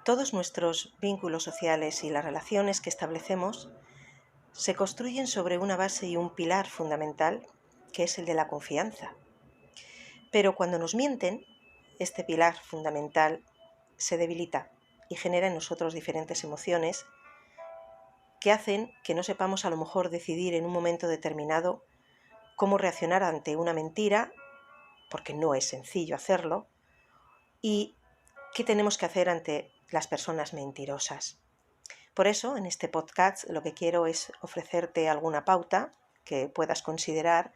Todos nuestros vínculos sociales y las relaciones que establecemos se construyen sobre una base y un pilar fundamental, que es el de la confianza. Pero cuando nos mienten, este pilar fundamental se debilita y genera en nosotros diferentes emociones que hacen que no sepamos a lo mejor decidir en un momento determinado cómo reaccionar ante una mentira, porque no es sencillo hacerlo, y qué tenemos que hacer ante las personas mentirosas. Por eso, en este podcast lo que quiero es ofrecerte alguna pauta que puedas considerar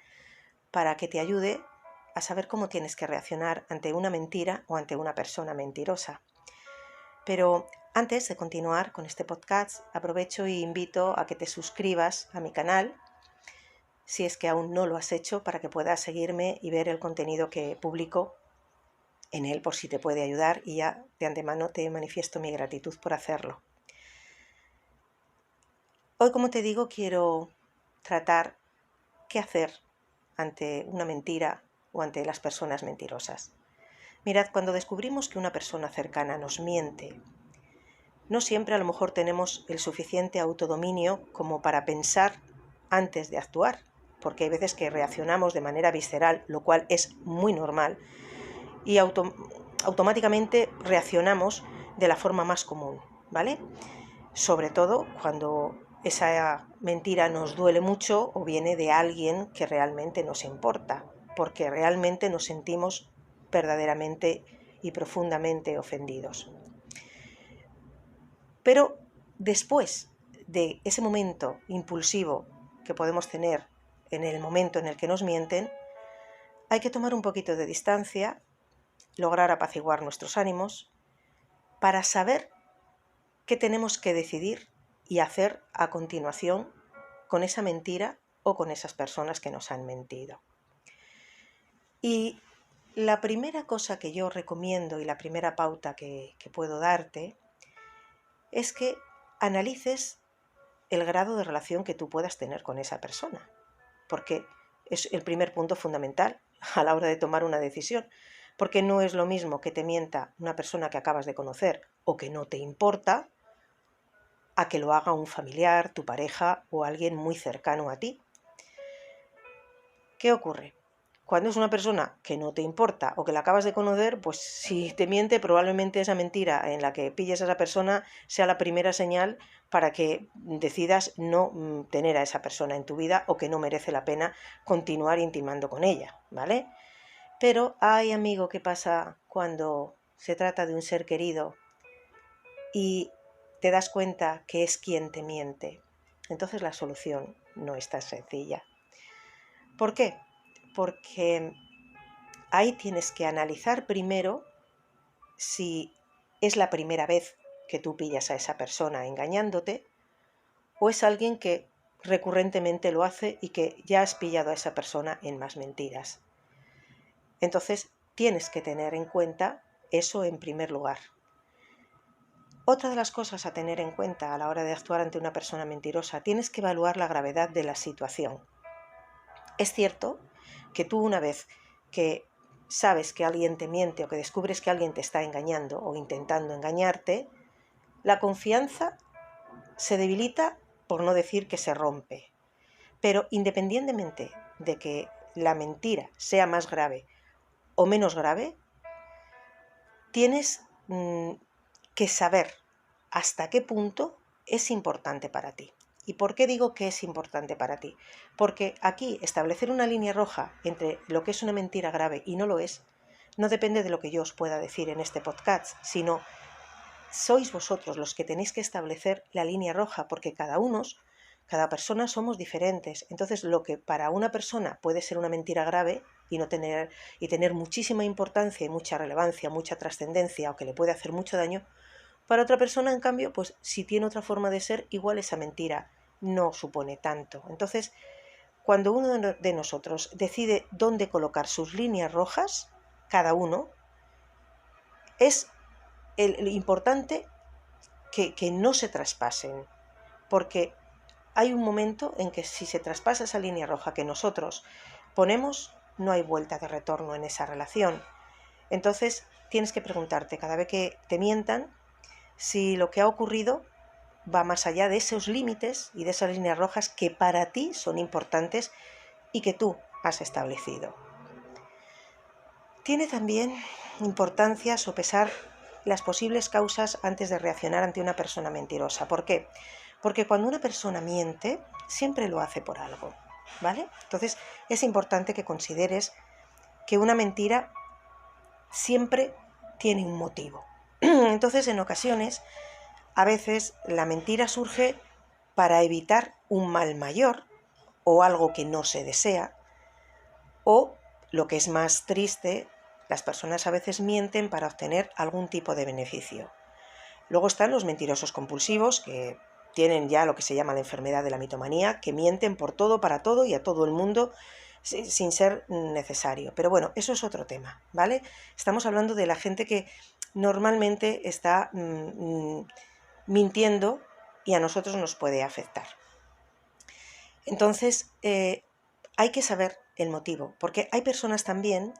para que te ayude a saber cómo tienes que reaccionar ante una mentira o ante una persona mentirosa. Pero antes de continuar con este podcast, aprovecho e invito a que te suscribas a mi canal, si es que aún no lo has hecho, para que puedas seguirme y ver el contenido que publico en él por si te puede ayudar, y ya de antemano te manifiesto mi gratitud por hacerlo. Hoy, como te digo, quiero tratar qué hacer ante una mentira o ante las personas mentirosas. Mirad, cuando descubrimos que una persona cercana nos miente, no siempre a lo mejor tenemos el suficiente autodominio como para pensar antes de actuar, porque hay veces que reaccionamos de manera visceral, lo cual es muy normal, y automáticamente reaccionamos de la forma más común, ¿vale? Sobre todo cuando esa mentira nos duele mucho o viene de alguien que realmente nos importa, porque realmente nos sentimos verdaderamente y profundamente ofendidos. Pero después de ese momento impulsivo que podemos tener en el momento en el que nos mienten, hay que tomar un poquito de distancia, lograr apaciguar nuestros ánimos para saber qué tenemos que decidir y hacer a continuación con esa mentira o con esas personas que nos han mentido. Y la primera cosa que yo recomiendo y la primera pauta que puedo darte es que analices el grado de relación que tú puedas tener con esa persona, porque es el primer punto fundamental a la hora de tomar una decisión, porque no es lo mismo que te mienta una persona que acabas de conocer o que no te importa, a que lo haga un familiar, tu pareja o alguien muy cercano a ti. ¿Qué ocurre? Cuando es una persona que no te importa o que la acabas de conocer, pues si te miente, probablemente esa mentira en la que pilles a esa persona sea la primera señal para que decidas no tener a esa persona en tu vida, o que no merece la pena continuar intimando con ella, ¿vale? Pero, ay amigo, ¿qué pasa cuando se trata de un ser querido y te das cuenta que es quien te miente? Entonces la solución no es tan sencilla. ¿Por qué? Porque ahí tienes que analizar primero si es la primera vez que tú pillas a esa persona engañándote, o es alguien que recurrentemente lo hace y que ya has pillado a esa persona en más mentiras. Entonces tienes que tener en cuenta eso en primer lugar. Otra de las cosas a tener en cuenta a la hora de actuar ante una persona mentirosa, tienes que evaluar la gravedad de la situación. Es cierto que tú, una vez que sabes que alguien te miente o que descubres que alguien te está engañando o intentando engañarte, la confianza se debilita, por no decir que se rompe. Pero independientemente de que la mentira sea más grave o menos grave, tienes que saber hasta qué punto es importante para ti. ¿Y por qué digo que es importante para ti? Porque aquí establecer una línea roja entre lo que es una mentira grave y no lo es, no depende de lo que yo os pueda decir en este podcast, sino sois vosotros los que tenéis que establecer la línea roja, porque cada persona somos diferentes. Entonces, lo que para una persona puede ser una mentira grave y tener muchísima importancia y mucha relevancia, mucha trascendencia, o que le puede hacer mucho daño, para otra persona, en cambio, pues si tiene otra forma de ser, igual esa mentira no supone tanto. Entonces, cuando uno de nosotros decide dónde colocar sus líneas rojas, cada uno, es lo importante que no se traspasen, porque hay un momento en que si se traspasa esa línea roja que nosotros ponemos, no hay vuelta de retorno en esa relación. Entonces tienes que preguntarte, cada vez que te mientan, si lo que ha ocurrido va más allá de esos límites y de esas líneas rojas que para ti son importantes y que tú has establecido. Tiene también importancia sopesar las posibles causas antes de reaccionar ante una persona mentirosa. ¿Por qué? Porque cuando una persona miente, siempre lo hace por algo, ¿vale? Entonces es importante que consideres que una mentira siempre tiene un motivo. Entonces, en ocasiones, a veces la mentira surge para evitar un mal mayor o algo que no se desea, o, lo que es más triste, las personas a veces mienten para obtener algún tipo de beneficio. Luego están los mentirosos compulsivos, que tienen ya lo que se llama la enfermedad de la mitomanía, que mienten por todo, para todo y a todo el mundo sin ser necesario. Pero bueno, eso es otro tema, ¿vale? Estamos hablando de la gente que normalmente está mintiendo y a nosotros nos puede afectar. Entonces, hay que saber el motivo, porque hay personas también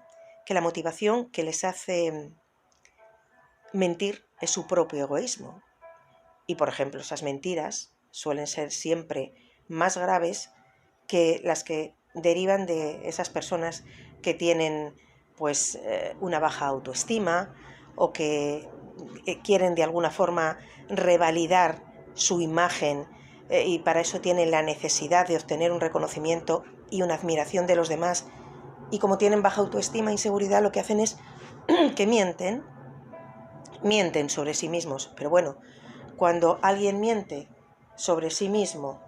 que la motivación que les hace mentir es su propio egoísmo. Y, por ejemplo, esas mentiras suelen ser siempre más graves que las que derivan de esas personas que tienen pues una baja autoestima o que quieren de alguna forma revalidar su imagen y para eso tienen la necesidad de obtener un reconocimiento y una admiración de los demás, y como tienen baja autoestima e inseguridad, lo que hacen es que mienten sobre sí mismos. Pero bueno, cuando alguien miente sobre sí mismo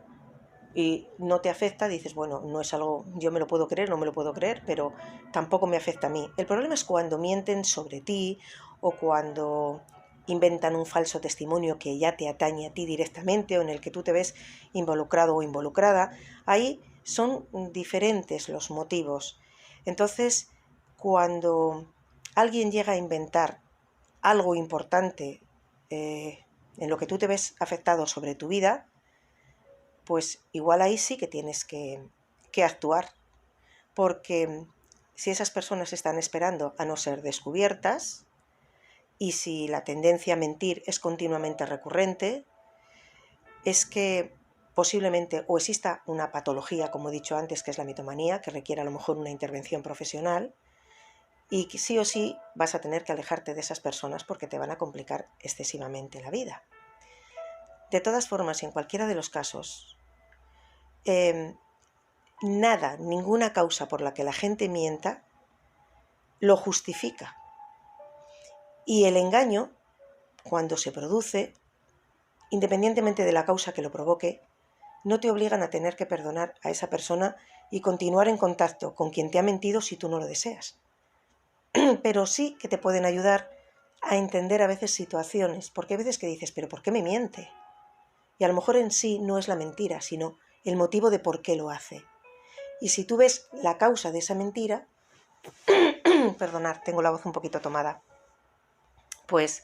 y no te afecta, dices, bueno, no es algo, yo me lo puedo creer, no me lo puedo creer, pero tampoco me afecta a mí. El problema es cuando mienten sobre ti o cuando inventan un falso testimonio que ya te atañe a ti directamente o en el que tú te ves involucrado o involucrada. Ahí son diferentes los motivos. Entonces, cuando alguien llega a inventar algo importante en lo que tú te ves afectado sobre tu vida, pues igual ahí sí que tienes que actuar, porque si esas personas están esperando a no ser descubiertas y si la tendencia a mentir es continuamente recurrente, es que posiblemente o exista una patología, como he dicho antes, que es la mitomanía, que requiere a lo mejor una intervención profesional, y que sí o sí vas a tener que alejarte de esas personas porque te van a complicar excesivamente la vida. De todas formas, en cualquiera de los casos, nada, ninguna causa por la que la gente mienta lo justifica. Y el engaño, cuando se produce, independientemente de la causa que lo provoque, no te obligan a tener que perdonar a esa persona y continuar en contacto con quien te ha mentido si tú no lo deseas. Pero sí que te pueden ayudar a entender a veces situaciones, porque hay veces que dices, pero ¿por qué me miente? Y a lo mejor en sí no es la mentira, sino el motivo de por qué lo hace. Y si tú ves la causa de esa mentira, perdonad, tengo la voz un poquito tomada, pues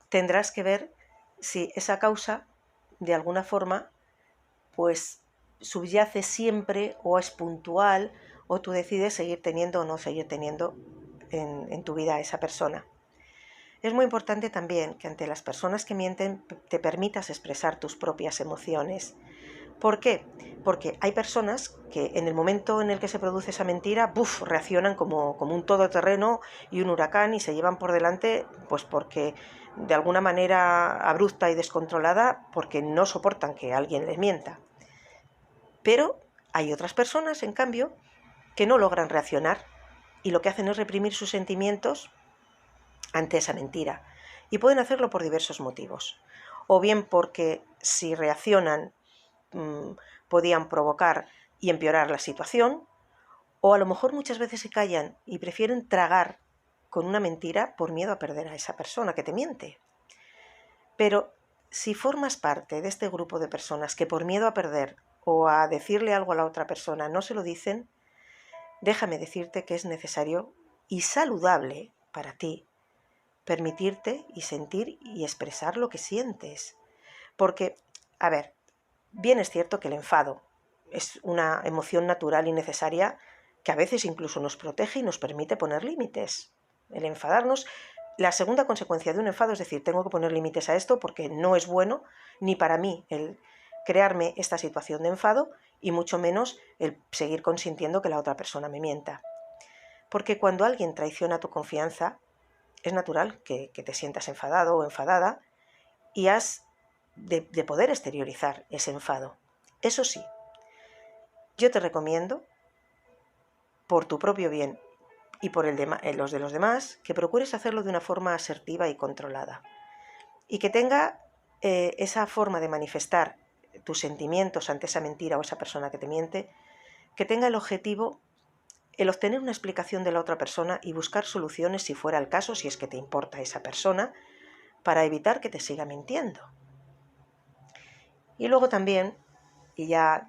tendrás que ver si esa causa, de alguna forma, pues subyace siempre o es puntual, o tú decides seguir teniendo o no seguir teniendo en tu vida a esa persona. Es muy importante también que ante las personas que mienten te permitas expresar tus propias emociones. ¿Por qué? Porque hay personas que en el momento en el que se produce esa mentira, reaccionan como un todoterreno y un huracán y se llevan por delante, pues porque de alguna manera abrupta y descontrolada, porque no soportan que alguien les mienta. Pero hay otras personas, en cambio, que no logran reaccionar y lo que hacen es reprimir sus sentimientos ante esa mentira. Y pueden hacerlo por diversos motivos. O bien porque si reaccionan podían provocar y empeorar la situación, o a lo mejor muchas veces se callan y prefieren tragar con una mentira por miedo a perder a esa persona que te miente. Pero si formas parte de este grupo de personas que por miedo a perder o a decirle algo a la otra persona no se lo dicen, déjame decirte que es necesario y saludable para ti permitirte y sentir y expresar lo que sientes. Porque, a ver, bien es cierto que el enfado es una emoción natural y necesaria que a veces incluso nos protege y nos permite poner límites. El enfadarnos, la segunda consecuencia de un enfado es decir, tengo que poner límites a esto porque no es bueno ni para mí el crearme esta situación de enfado y mucho menos el seguir consintiendo que la otra persona me mienta. Porque cuando alguien traiciona tu confianza, es natural que te sientas enfadado o enfadada y has de poder exteriorizar ese enfado. Eso sí, yo te recomiendo, por tu propio bien y por los de los demás, que procures hacerlo de una forma asertiva y controlada. Y que tenga esa forma de manifestar tus sentimientos ante esa mentira o esa persona que te miente, que tenga el objetivo el obtener una explicación de la otra persona y buscar soluciones si fuera el caso, si es que te importa esa persona, para evitar que te siga mintiendo. Y luego también, y ya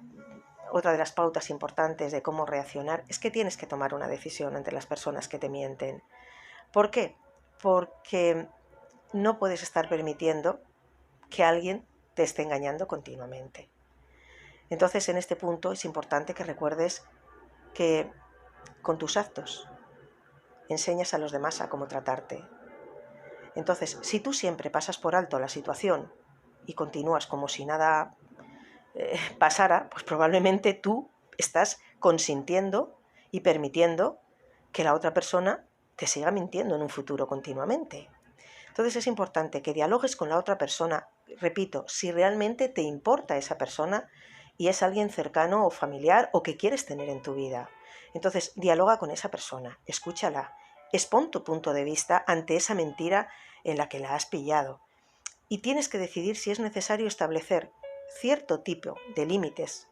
otra de las pautas importantes de cómo reaccionar, es que tienes que tomar una decisión ante las personas que te mienten. ¿Por qué? Porque no puedes estar permitiendo que alguien te esté engañando continuamente. Entonces, en este punto es importante que recuerdes que con tus actos enseñas a los demás a cómo tratarte. Entonces, si tú siempre pasas por alto la situación y continúas como si nada pasara, pues probablemente tú estás consintiendo y permitiendo que la otra persona te siga mintiendo en un futuro continuamente. Entonces es importante que dialogues con la otra persona, repito, si realmente te importa esa persona y es alguien cercano o familiar o que quieres tener en tu vida. Entonces dialoga con esa persona, escúchala, expón tu punto de vista ante esa mentira en la que la has pillado. Y tienes que decidir si es necesario establecer cierto tipo de límites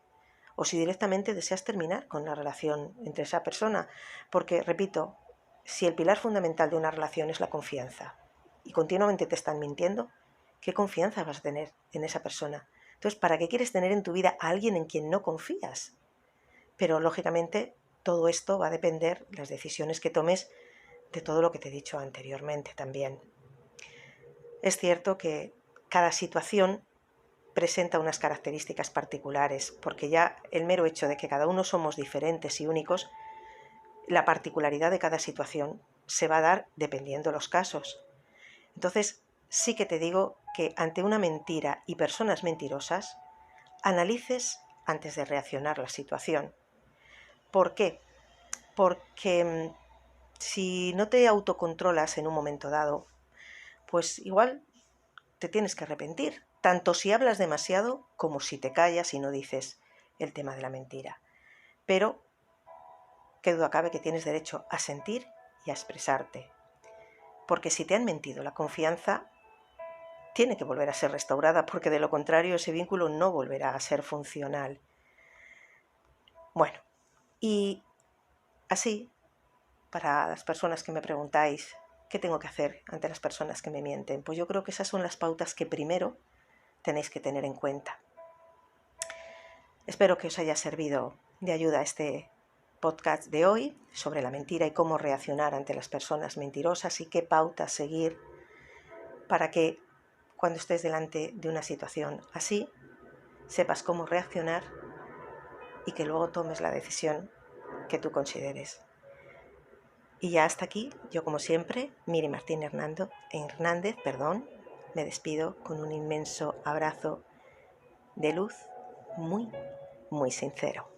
o si directamente deseas terminar con la relación entre esa persona. Porque, repito, si el pilar fundamental de una relación es la confianza y continuamente te están mintiendo, ¿qué confianza vas a tener en esa persona? Entonces, ¿para qué quieres tener en tu vida a alguien en quien no confías? Pero, lógicamente, todo esto va a depender, las decisiones que tomes, de todo lo que te he dicho anteriormente también. Es cierto que cada situación presenta unas características particulares, porque ya el mero hecho de que cada uno somos diferentes y únicos, la particularidad de cada situación se va a dar dependiendo de los casos. Entonces, sí que te digo que ante una mentira y personas mentirosas, analices antes de reaccionar la situación. ¿Por qué? Porque si no te autocontrolas en un momento dado, pues igual te tienes que arrepentir, tanto si hablas demasiado como si te callas y no dices el tema de la mentira. Pero qué duda cabe que tienes derecho a sentir y a expresarte. Porque si te han mentido, la confianza tiene que volver a ser restaurada, porque de lo contrario ese vínculo no volverá a ser funcional. Bueno, y así, para las personas que me preguntáis qué tengo que hacer ante las personas que me mienten, pues yo creo que esas son las pautas que primero tenéis que tener en cuenta. Espero que os haya servido de ayuda este podcast de hoy sobre la mentira y cómo reaccionar ante las personas mentirosas y qué pautas seguir para que cuando estés delante de una situación así, sepas cómo reaccionar y que luego tomes la decisión que tú consideres. Y ya hasta aquí, yo como siempre, Miri Martín Hernández, me despido con un inmenso abrazo de luz muy, muy sincero.